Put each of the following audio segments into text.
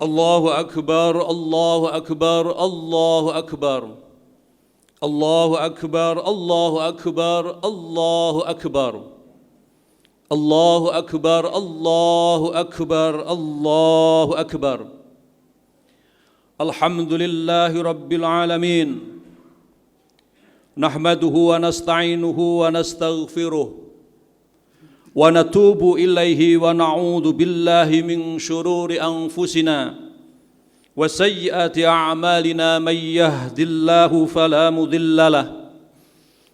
Allahu Akbar, Allahu Akbar, Allahu Akbar. Allahu Akbar, Allahu Akbar, Allahu Akbar. Allahu Akbar, Allahu Akbar, Allahu Akbar. Alhamdulillahi Rabbil Alamin. Nahmaduhu wa nasta'inuhu wa nastaghfiruh. Wa natubu ilaihi wa na'udzu billahi min syururi anfusina wa sayyiati a'malina may yahdihillahu fala mudilla lahu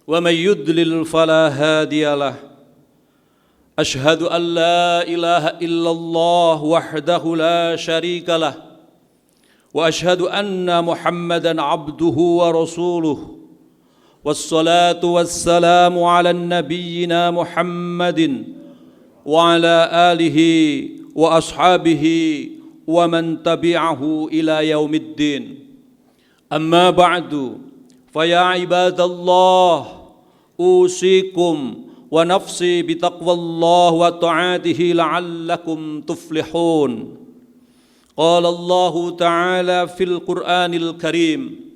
wa may yudlil fala hadiya lahu. Ashhadu an la ilaha illallah wahdahu la syarika lahu wa ashhadu anna Muhammadan abduhu wa rasuluh. Wassalatu wassalamu ala nabiyyina Muhammadin wa ala alihi wa ashabihi wa man tabi'ahu ila yaumiddin. Amma ba'du, faya ibadallah, usikum wa nafsi bitaqwallah wa ta'atihi la'allakum tuflihun. Qala Allah ta'ala fil Qur'anil Karim,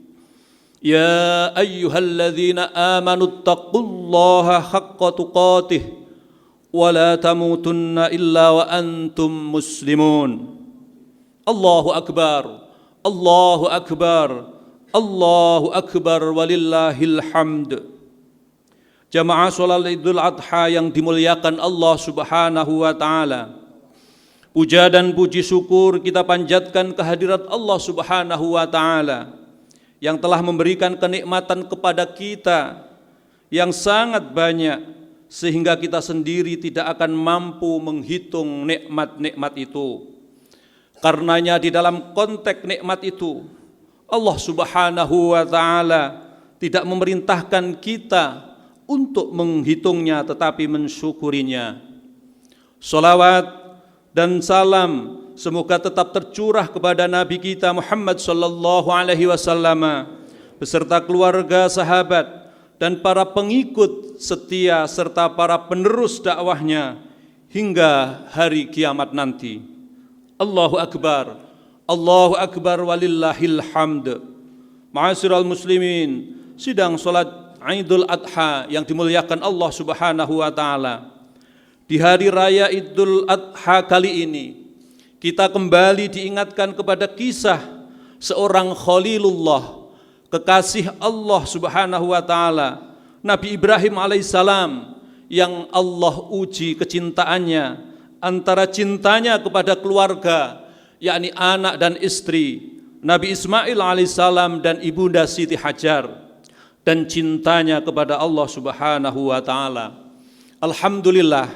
Ya ayyuhalladzina amanu taqullaha haqqa tuqatih wa la tamutunna illa wa antum muslimun. Allahu Akbar, Allahu Akbar, Allahu Akbar walillahil hamd. Jamaah salat Idul Adha yang dimuliakan Allah Subhanahu wa taala. Puja dan puji syukur kita panjatkan kehadirat Allah Subhanahu wa taala yang telah memberikan kenikmatan kepada kita yang sangat banyak sehingga kita sendiri tidak akan mampu menghitung nikmat-nikmat itu. Karenanya di dalam konteks nikmat itu Allah Subhanahu wa taala tidak memerintahkan kita untuk menghitungnya tetapi mensyukurinya. Salawat dan salam semoga tetap tercurah kepada Nabi kita Muhammad sallallahu alaihi wasallam beserta keluarga, sahabat dan para pengikut setia serta para penerus dakwahnya hingga hari kiamat nanti. Allahu Akbar, Allahu Akbar walillahil hamd. Ma'asyiral muslimin, sidang salat Idul Adha yang dimuliakan Allah Subhanahu wa taala. Di hari raya Idul Adha kali ini kita kembali diingatkan kepada kisah seorang Khalilullah, kekasih Allah Subhanahu wa taala, Nabi Ibrahim alaihissalam, yang Allah uji kecintaannya antara cintanya kepada keluarga, yakni anak dan istri, Nabi Ismail alaihissalam dan ibunda Siti Hajar, dan cintanya kepada Allah Subhanahu wa taala. Alhamdulillah,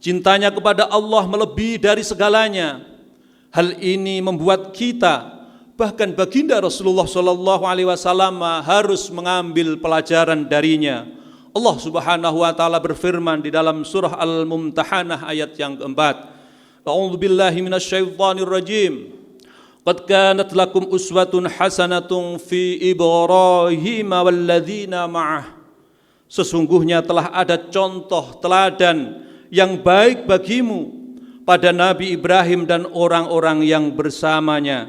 cintanya kepada Allah melebihi dari segalanya. Hal ini membuat kita, bahkan baginda Rasulullah sallallahu alaihi wasallam harus mengambil pelajaran darinya. Allah Subhanahu wa taala berfirman di dalam surah Al-Mumtahanah ayat yang keempat. A'udzu billahi minasyaitonir rajim. Qad kanat lakum uswatun hasanatun fi Ibrahim walladzina ma'ah. Sesungguhnya telah ada contoh teladan yang baik bagimu pada Nabi Ibrahim dan orang-orang yang bersamanya.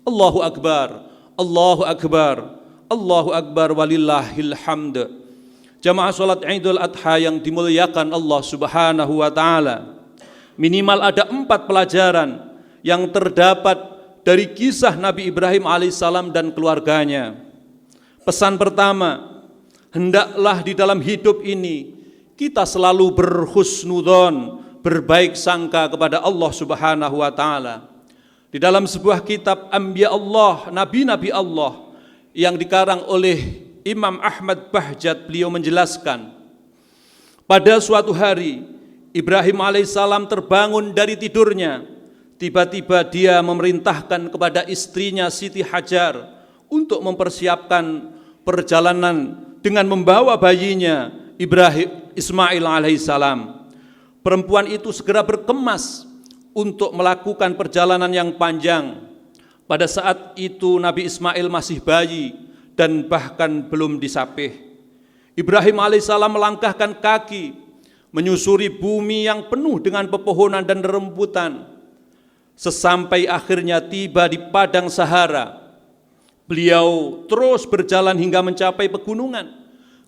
Allahu Akbar, Allahu Akbar, Allahu Akbar walillahil hamd. Jamaah salat Idul Adha yang dimuliakan Allah Subhanahu wa taala, minimal ada 4 pelajaran yang terdapat dari kisah Nabi Ibrahim alaihissalam dan keluarganya. Pesan pertama, hendaklah di dalam hidup ini kita selalu berhusnudzon, berbaik sangka kepada Allah Subhanahu wa taala. Di dalam sebuah kitab Anbiya Allah, nabi-nabi Allah yang dikarang oleh Imam Ahmad Bahjat, beliau menjelaskan, pada suatu hari Ibrahim alaihissalam terbangun dari tidurnya. Tiba-tiba dia memerintahkan kepada istrinya Siti Hajar untuk mempersiapkan perjalanan dengan membawa bayinya Ismail alaihissalam. Perempuan itu segera berkemas untuk melakukan perjalanan yang panjang. Pada saat itu Nabi Ismail masih bayi dan bahkan belum disapih. Ibrahim alaihissalam melangkahkan kaki menyusuri bumi yang penuh dengan pepohonan dan rerumputan. Sesampai akhirnya tiba di padang Sahara, beliau terus berjalan hingga mencapai pegunungan,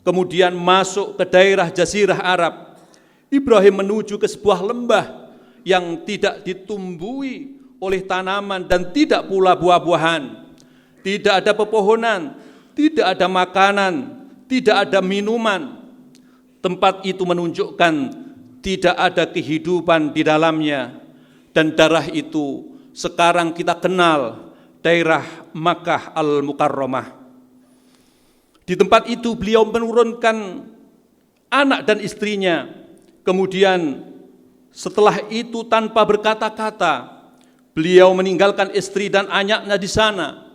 kemudian masuk ke daerah Jazirah Arab. Ibrahim menuju ke sebuah lembah yang tidak ditumbuhi oleh tanaman dan tidak pula buah-buahan. Tidak ada pepohonan, tidak ada makanan, tidak ada minuman. Tempat itu menunjukkan tidak ada kehidupan di dalamnya. Dan daerah itu sekarang kita kenal daerah Makkah Al-Mukarramah. Di tempat itu beliau menurunkan anak dan istrinya. Kemudian setelah itu tanpa berkata-kata, beliau meninggalkan istri dan anaknya di sana.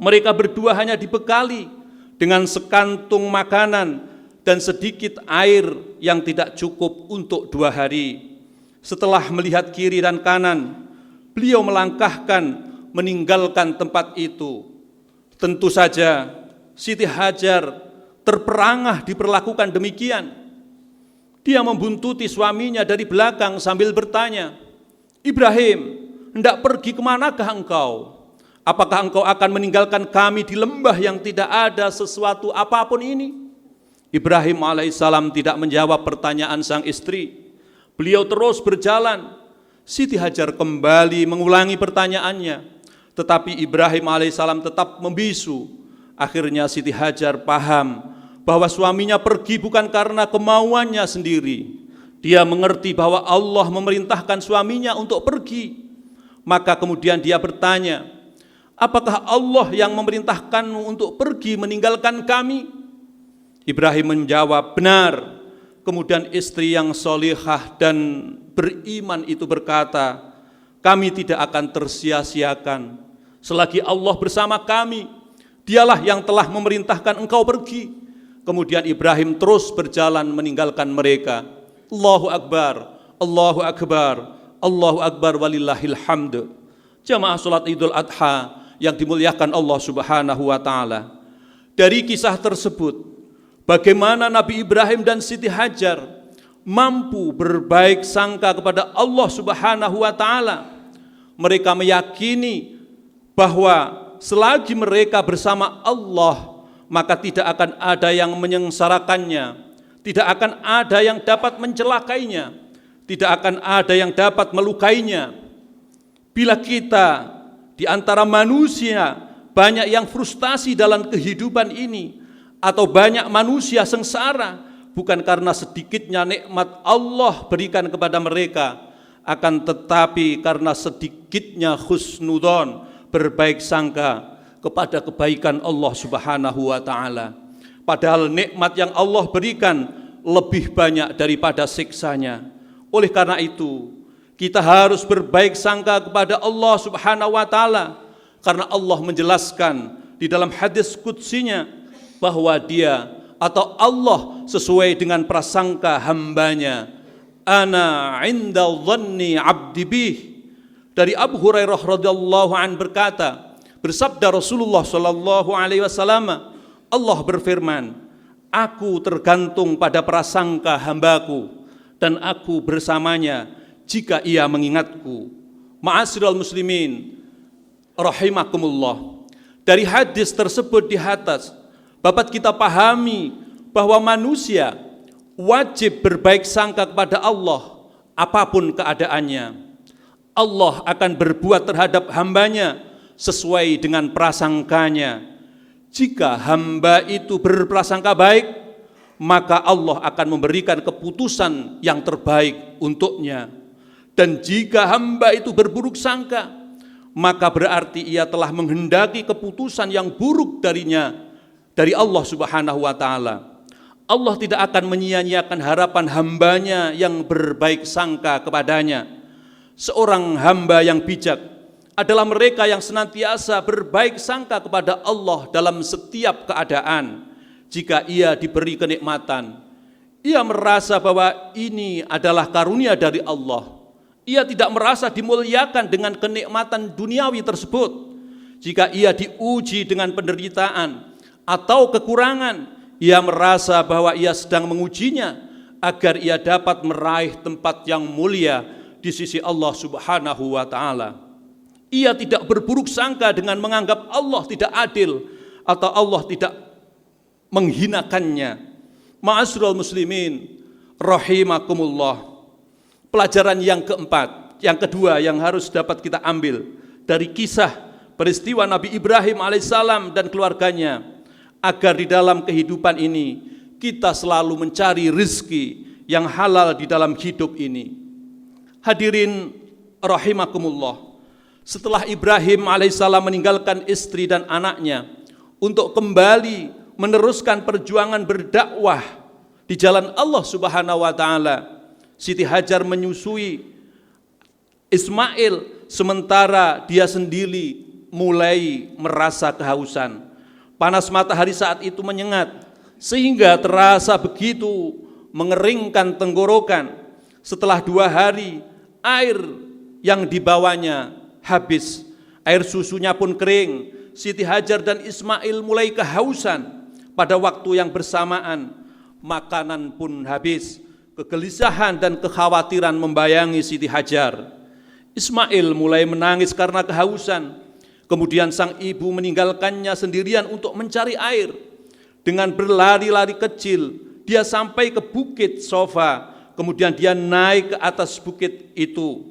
Mereka berdua hanya dibekali dengan sekantung makanan dan sedikit air yang tidak cukup untuk 2 hari. Setelah melihat kiri dan kanan, beliau melangkahkan meninggalkan tempat itu. Tentu saja Siti Hajar terperangah diperlakukan demikian. Dia membuntuti suaminya dari belakang sambil bertanya, "Ibrahim, hendak pergi kemanakah engkau? Apakah engkau akan meninggalkan kami di lembah yang tidak ada sesuatu apapun ini?" Ibrahim alaihissalam tidak menjawab pertanyaan sang istri. Beliau terus berjalan. Siti Hajar kembali mengulangi pertanyaannya, tetapi Ibrahim alaihissalam tetap membisu. Akhirnya Siti Hajar paham bahwa suaminya pergi bukan karena kemauannya sendiri. Dia mengerti bahwa Allah memerintahkan suaminya untuk pergi. Maka kemudian dia bertanya, "Apakah Allah yang memerintahkanmu untuk pergi meninggalkan kami?" Ibrahim menjawab, "Benar." Kemudian istri yang solihah dan beriman itu berkata, "Kami tidak akan tersia-siakan selagi Allah bersama kami. Dialah yang telah memerintahkan engkau pergi." Kemudian Ibrahim terus berjalan meninggalkan mereka. Allahu Akbar, Allahu Akbar, Allahu Akbar walillahil hamd. Jamaah salat Idul Adha yang dimuliakan Allah Subhanahu wa taala. Dari kisah tersebut, bagaimana Nabi Ibrahim dan Siti Hajar mampu berbaik sangka kepada Allah Subhanahu wa taala. Mereka meyakini bahwa selagi mereka bersama Allah, maka tidak akan ada yang menyengsarakannya, tidak akan ada yang dapat mencelakainya, tidak akan ada yang dapat melukainya. Bila kita di antara manusia banyak yang frustasi dalam kehidupan ini, atau banyak manusia sengsara, bukan karena sedikitnya nikmat Allah berikan kepada mereka, akan tetapi karena sedikitnya husnudzon, berbaik sangka kepada kebaikan Allah Subhanahu wa taala. Padahal nikmat yang Allah berikan lebih banyak daripada siksanya. Oleh karena itu, kita harus berbaik sangka kepada Allah Subhanahu wa taala, karena Allah menjelaskan di dalam hadis qudsinya bahwa Dia atau Allah sesuai dengan prasangka hambanya. Ana 'inda dhanni 'abdi bih. Dari Abu Hurairah radhiyallahu an berkata, bersabda Rasulullah sallallahu alaihi wasallam, Allah berfirman, "Aku tergantung pada prasangka hambaku dan aku bersamanya jika ia mengingatku." Ma'asyiral muslimin rahimakumullah. Dari hadis tersebut di atas dapat kita pahami bahwa manusia wajib berbaik sangka kepada Allah apapun keadaannya. Allah akan berbuat terhadap hambanya sesuai dengan prasangkanya. Jika hamba itu berprasangka baik, maka Allah akan memberikan keputusan yang terbaik untuknya. Dan jika hamba itu berburuk sangka, maka berarti ia telah menghendaki keputusan yang buruk darinya, dari Allah Subhanahu wa taala. Allah tidak akan menyia-nyiakan harapan hambanya yang berbaik sangka kepadanya. Seorang hamba yang bijak adalah mereka yang senantiasa berbaik sangka kepada Allah dalam setiap keadaan. Jika ia diberi kenikmatan, ia merasa bahwa ini adalah karunia dari Allah. Ia tidak merasa dimuliakan dengan kenikmatan duniawi tersebut. Jika ia diuji dengan penderitaan atau kekurangan, ia merasa bahwa ia sedang mengujinya agar ia dapat meraih tempat yang mulia di sisi Allah Subhanahu wa taala. Ia tidak berburuk sangka dengan menganggap Allah tidak adil atau Allah tidak menghinakannya. Ma'asyiral muslimin rahimakumullah. Pelajaran yang keempat, yang kedua yang harus dapat kita ambil dari kisah peristiwa Nabi Ibrahim alaihissalam dan keluarganya, agar di dalam kehidupan ini kita selalu mencari rezeki yang halal di dalam hidup ini. Hadirin rahimakumullah, setelah Ibrahim alaihissalam meninggalkan istri dan anaknya untuk kembali meneruskan perjuangan berdakwah di jalan Allah Subhanahu wa taala, Siti Hajar menyusui Ismail sementara dia sendiri mulai merasa kehausan. Panas matahari saat itu menyengat sehingga terasa begitu mengeringkan tenggorokan. Setelah 2 hari air yang dibawanya habis, air susunya pun kering. Siti Hajar dan Ismail mulai kehausan. Pada waktu yang bersamaan makanan pun habis. Kegelisahan dan kekhawatiran membayangi Siti Hajar. Ismail mulai menangis karena kehausan. Kemudian sang ibu meninggalkannya sendirian untuk mencari air. Dengan berlari-lari kecil, dia sampai ke bukit Sofa. Kemudian dia naik ke atas bukit itu.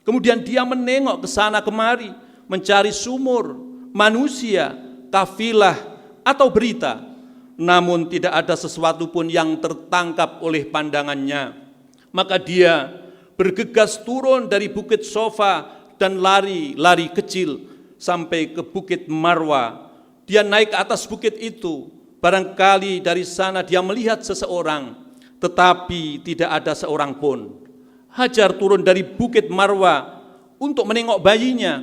Kemudian dia menengok ke sana kemari, mencari sumur, manusia, kafilah, atau berita. Namun tidak ada sesuatu pun yang tertangkap oleh pandangannya. Maka dia bergegas turun dari bukit Sofa dan lari kecil sampai ke bukit Marwa. Dia naik ke atas bukit itu. Barangkali dari sana dia melihat seseorang, tetapi tidak ada seorang pun. Hajar turun dari bukit Marwa untuk menengok bayinya.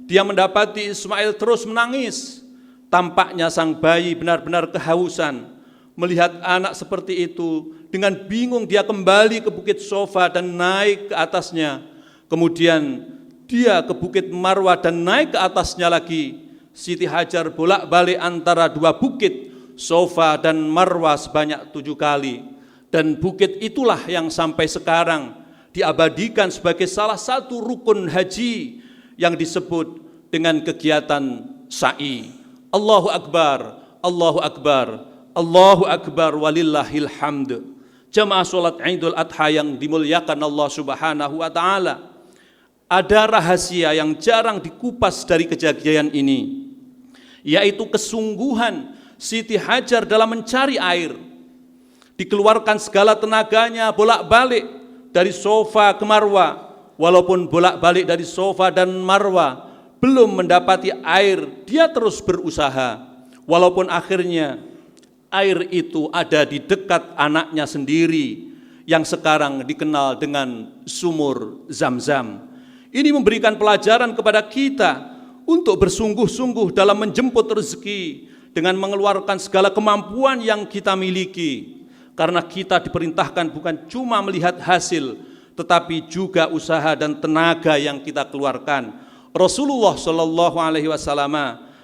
Dia mendapati Ismail terus menangis. Tampaknya sang bayi benar-benar kehausan. Melihat anak seperti itu, dengan bingung dia kembali ke bukit Sofa dan naik ke atasnya. Kemudian dia ke bukit Marwa dan naik ke atasnya lagi. Siti Hajar bolak-balik antara 2 bukit Sofa dan Marwa sebanyak 7 kali. Dan bukit itulah yang sampai sekarang diabadikan sebagai salah satu rukun haji yang disebut dengan kegiatan sa'i. Allahu Akbar, Allahu Akbar, Allahu Akbar walillahil hamd. Jamaah salat Idul Adha yang dimuliakan Allah Subhanahu wa taala. Ada rahasia yang jarang dikupas dari kejadian ini, yaitu kesungguhan Siti Hajar dalam mencari air. Dikeluarkan segala tenaganya bolak-balik dari Sofa ke Marwa. Walaupun bolak-balik dari Sofa dan Marwa belum mendapati air, dia terus berusaha. Walaupun akhirnya air itu ada di dekat anaknya sendiri yang sekarang dikenal dengan sumur Zam-Zam. Ini memberikan pelajaran kepada kita untuk bersungguh-sungguh dalam menjemput rezeki dengan mengeluarkan segala kemampuan yang kita miliki. Karena kita diperintahkan bukan cuma melihat hasil, tetapi juga usaha dan tenaga yang kita keluarkan. Rasulullah Shallallahu Alaihi Wasallam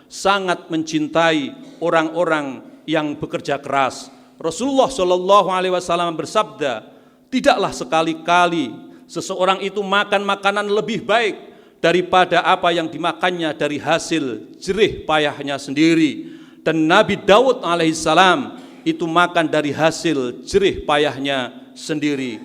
sangat mencintai orang-orang yang bekerja keras. Rasulullah Shallallahu Alaihi Wasallam bersabda, tidaklah sekali-kali seseorang itu makan makanan lebih baik daripada apa yang dimakannya dari hasil jerih payahnya sendiri. Dan Nabi Daud alaihissalam itu makan dari hasil jerih payahnya sendiri.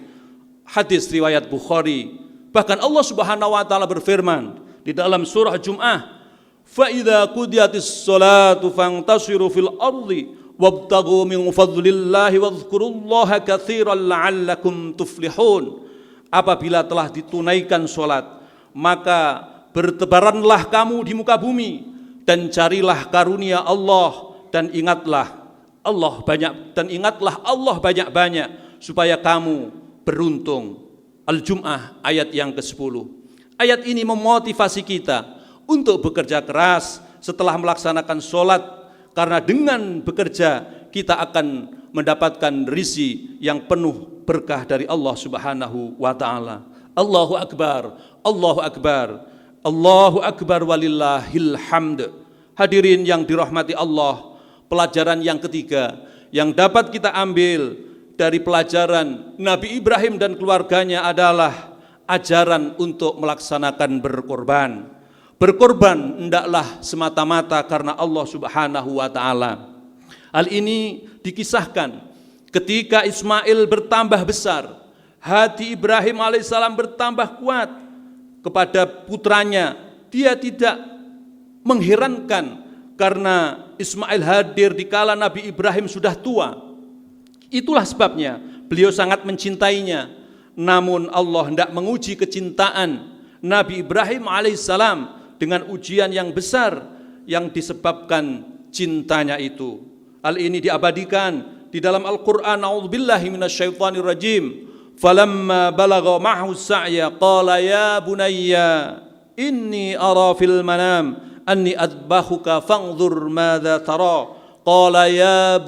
Hadis riwayat Bukhari. Bahkan Allah Subhanahu wa taala berfirman di dalam surah Jum'ah, fa idza qudiyatis sholatu fantasiru fil ardi wabtaghu min fadlillahi wadhkurullaha katsiran la'allakum tuflihun. Apabila telah ditunaikan salat, maka bertebaranlah kamu di muka bumi dan carilah karunia Allah dan ingatlah Allah banyak-banyak supaya kamu beruntung. Al-Jum'ah ayat yang ke-10. Ayat ini memotivasi kita untuk bekerja keras setelah melaksanakan sholat, karena dengan bekerja kita akan mendapatkan rizki yang penuh berkah dari Allah Subhanahu wa taala. Allahu Akbar, Allahu Akbar, Allahu Akbar walillahil hamd. Hadirin yang dirahmati Allah, pelajaran yang ketiga yang dapat kita ambil dari pelajaran Nabi Ibrahim dan keluarganya adalah ajaran untuk melaksanakan berkorban. Berkorban hendaklah semata-mata karena Allah Subhanahu wa taala. Hal ini dikisahkan ketika Ismail bertambah besar, hati Ibrahim alaihissalam bertambah kuat kepada putranya. Dia tidak mengherankan karena Ismail hadir di kala Nabi Ibrahim sudah tua. Itulah sebabnya beliau sangat mencintainya. Namun Allah hendak menguji kecintaan Nabi Ibrahim alaihissalam dengan ujian yang besar yang disebabkan cintanya itu. Hal ini diabadikan di dalam Al-Quran. A'udzubillahi minasyaitonirrajim. Falamma balagha ma'hu sa'ya qala ya bunayya inni ara fil manam anni adbahuka fanzur madza tara. Qala ya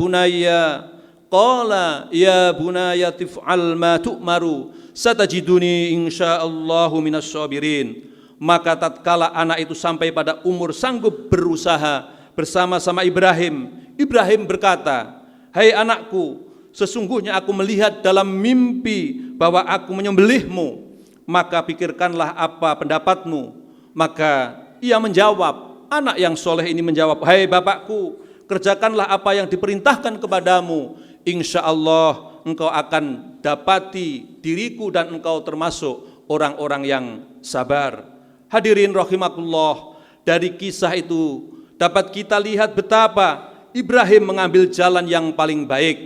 bunayya tif'al ma tu'maru satajiduni insyaallahu minas sabirin. Maka tatkala anak itu sampai pada umur sanggup berusaha bersama-sama Ibrahim, Ibrahim berkata, "Hai anakku, sesungguhnya aku melihat dalam mimpi bahwa aku menyembelihmu, maka pikirkanlah apa pendapatmu." Maka ia menjawab, anak yang soleh ini menjawab, "Hai bapakku, kerjakanlah apa yang diperintahkan kepadamu, insya Allah engkau akan dapati diriku dan engkau termasuk orang-orang yang sabar." Hadirin rahimakumullah, dari kisah itu dapat kita lihat betapa Ibrahim mengambil jalan yang paling baik,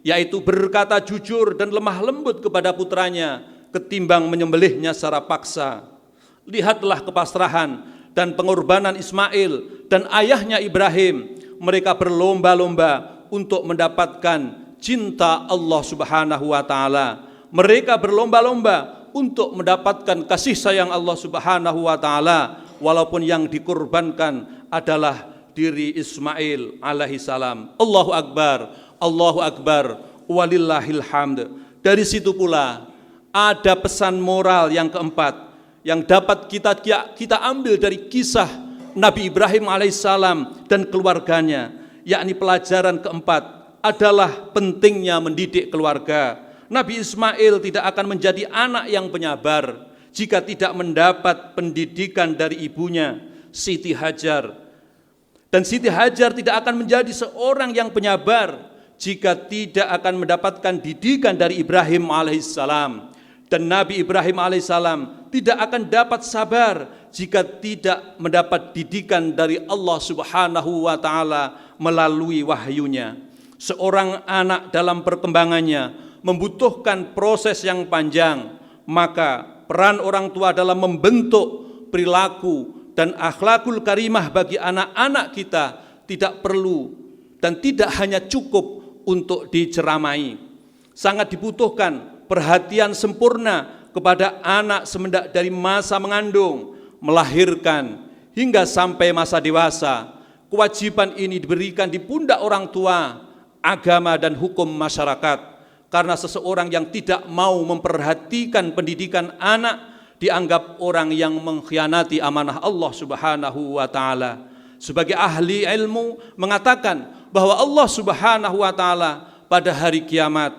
yaitu berkata jujur dan lemah lembut kepada putranya ketimbang menyembelihnya secara paksa. Lihatlah kepasrahan dan pengorbanan Ismail dan ayahnya Ibrahim. Mereka berlomba-lomba untuk mendapatkan cinta Allah Subhanahu wa taala. Mereka berlomba-lomba untuk mendapatkan kasih sayang Allah Subhanahu wa taala, walaupun yang dikorbankan adalah diri Ismail alaihi salam. Allahu akbar, Allahu akbar, walillahil hamd. Dari situ pula ada pesan moral yang keempat yang dapat kita ambil dari kisah Nabi Ibrahim alaihissalam dan keluarganya, yakni pelajaran keempat adalah pentingnya mendidik keluarga. Nabi Ismail tidak akan menjadi anak yang penyabar jika tidak mendapat pendidikan dari ibunya, Siti Hajar. Dan Siti Hajar tidak akan menjadi seorang yang penyabar jika tidak akan mendapatkan didikan dari Ibrahim alaihissalam. Dan Nabi Ibrahim alaihissalam tidak akan dapat sabar jika tidak mendapat didikan dari Allah Subhanahu wa taala melalui wahyunya. Seorang anak dalam perkembangannya membutuhkan proses yang panjang, maka peran orang tua dalam membentuk perilaku dan akhlakul karimah bagi anak-anak kita tidak perlu dan tidak hanya cukup untuk diceramai. Sangat dibutuhkan perhatian sempurna kepada anak semenjak dari masa mengandung, melahirkan, hingga sampai masa dewasa. Kewajiban ini diberikan di pundak orang tua, agama dan hukum masyarakat. Karena seseorang yang tidak mau memperhatikan pendidikan anak dianggap orang yang mengkhianati amanah Allah Subhanahu wa taala. Sebagai ahli ilmu mengatakan bahwa Allah Subhanahu wa taala pada hari kiamat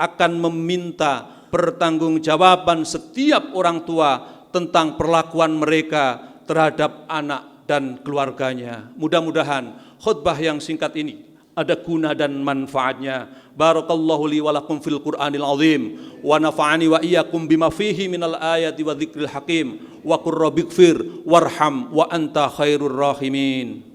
akan meminta pertanggungjawaban setiap orang tua tentang perlakuan mereka terhadap anak dan keluarganya. Mudah-mudahan khutbah yang singkat ini ada guna dan manfaatnya. Barakallahu li wa lakum fil Qur'anil azim wa nafa'ani wa iyyakum bima fihi minal ayati wa dzikril hakim wa qur rabbighfir warham wa anta khairur rahimin.